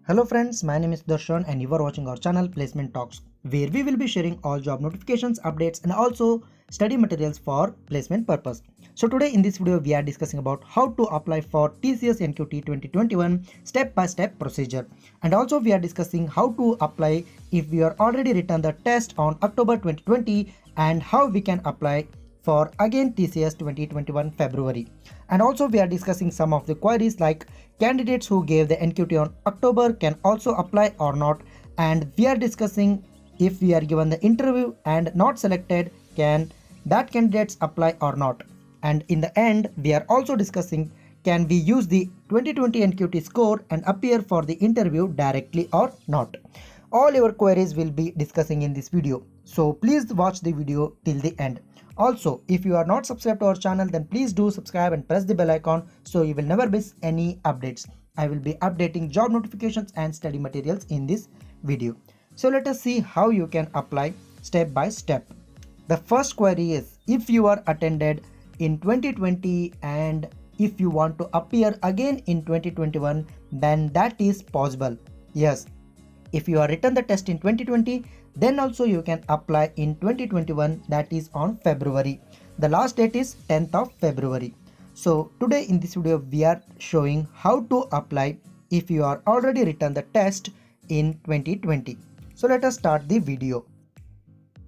Hello friends, my name is Darshan and you are watching our channel Placement Talks, where we will be sharing all job notifications, updates and also study materials for placement purpose. So today in this video we are discussing about how to apply for TCS NQT 2021 step-by-step procedure, and also we are discussing how to apply if we are already written the test on October 2020 and how we can apply for again TCS 2021 February. And also we are discussing some of the queries like candidates who gave the NQT on October can also apply or not, and we are discussing if we are given the interview and not selected, can that candidates apply or not. And in the end we are also discussing can we use the 2020 NQT score and appear for the interview directly or not. All your queries will be discussing in this video, so please watch the video till the end. Also, if you are not subscribed to our channel, then please do subscribe and press the bell icon so you will never miss any updates. I will be updating job notifications and study materials in this video. So let us see how you can apply step by step. The first query is if you are attended in 2020 and if you want to appear again in 2021, then that is possible. Yes, if you are written the test in 2020, then also you can apply in 2021, that is on February. The last date is 10th of February. So today in this video we are showing how to apply if you are already written the test in 2020. So let us start the video.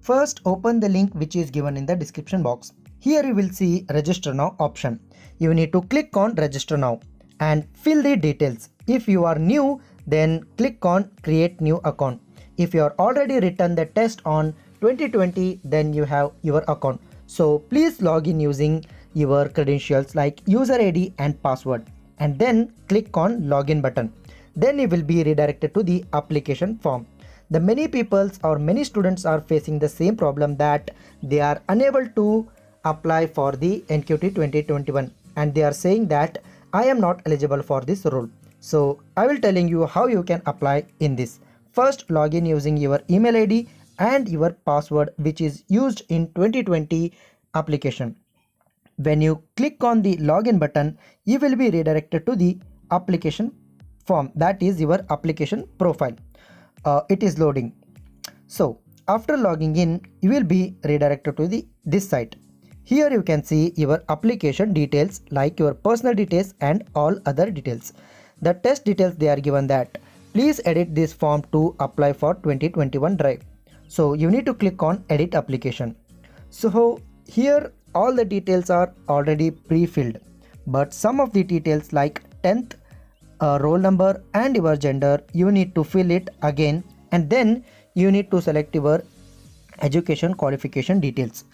First open the link which is given in the description box. Here you will see register now option. You need to click on register now and fill the details. If you are new, then click on create new account. If you are already written the test on 2020, then you have your account. So please log in using your credentials like user ID and password, and then click on login button. Then you will be redirected to the application form. The many peoples or many students are facing the same problem that they are unable to apply for the NQT 2021 and they are saying that I am not eligible for this role. So I will telling you how you can apply in this. First log in using your email ID and your password which is used in 2020 application. When you click on the login button, you will be redirected to the application form, that is your application profile. It is loading. So after logging in, you will be redirected to this site. Here you can see your application details like your personal details and all other details. The test details they are given that please edit this form to apply for 2021 drive. So you need to click on edit application. So here all the details are already pre-filled, but some of the details like 10th roll number and your gender, you need to fill it again, and then you need to select your education qualification details.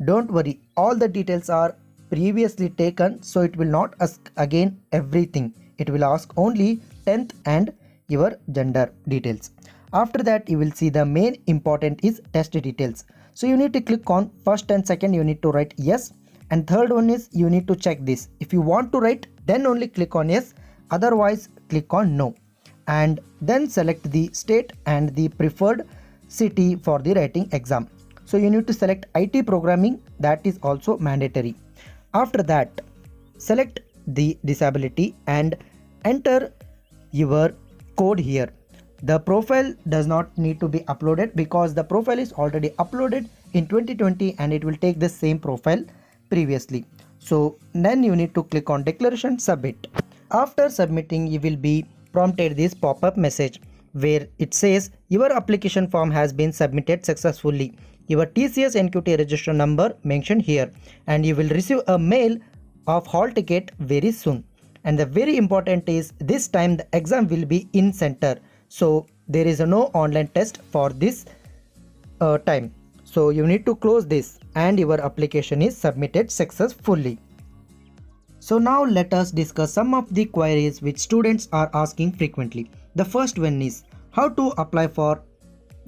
Don't worry, all the details are previously taken, so it will not ask again everything. It will ask only 10th and your gender details. After that you will see the main important is test details. So you need to click on first and second, you need to write yes, and third one is you need to check this. If you want to write, then only click on yes, otherwise click on no, and then select the state and the preferred city for the writing exam. So you need to select IT programming, that is also mandatory. After that select the disability and enter your code here. The profile does not need to be uploaded because the profile is already uploaded in 2020 and it will take the same profile previously. So then you need to click on declaration, submit. After submitting, you will be prompted this pop-up message where it says your application form has been submitted successfully. Your TCS NQT register number mentioned here, and you will receive a mail of hall ticket very soon. And the very important is this time the exam will be in center, so there is no online test for this time. So you need to close this and your application is submitted successfully. So now let us discuss some of the queries which students are asking frequently. The first one is how to apply for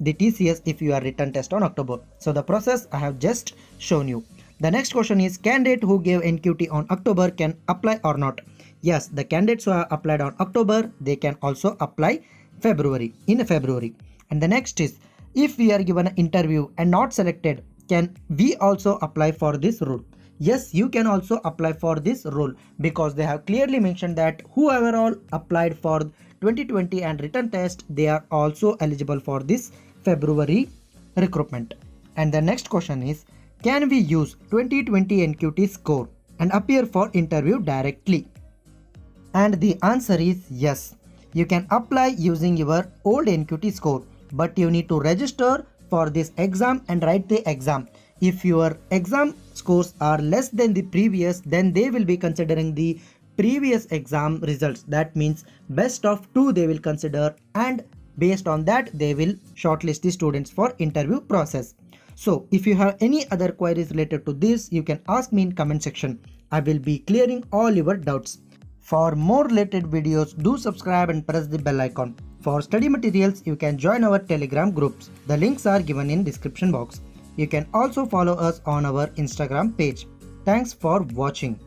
the TCS if you are written test on October. So the process I have just shown you. The next question is candidate who gave NQT on October can apply or not. Yes, the candidates who have applied on October, they can also apply in February. And the next is if we are given an interview and not selected, can we also apply for this role? Yes, you can also apply for this role because they have clearly mentioned that whoever all applied for 2020 and written test, they are also eligible for this February recruitment. And the next question is, can we use 2020 NQT score and appear for interview directly? And the answer is yes. You can apply using your old NQT score, but you need to register for this exam and write the exam. If your exam scores are less than the previous, then they will be considering the previous exam results. That means best of 2 they will consider, and based on that they will shortlist the students for interview process. So if you have any other queries related to this, you can ask me in comment section. I will be clearing all your doubts. For more related videos, do subscribe and press the bell icon. For study materials, you can join our Telegram groups. The links are given in description box. You can also follow us on our Instagram page. Thanks for watching.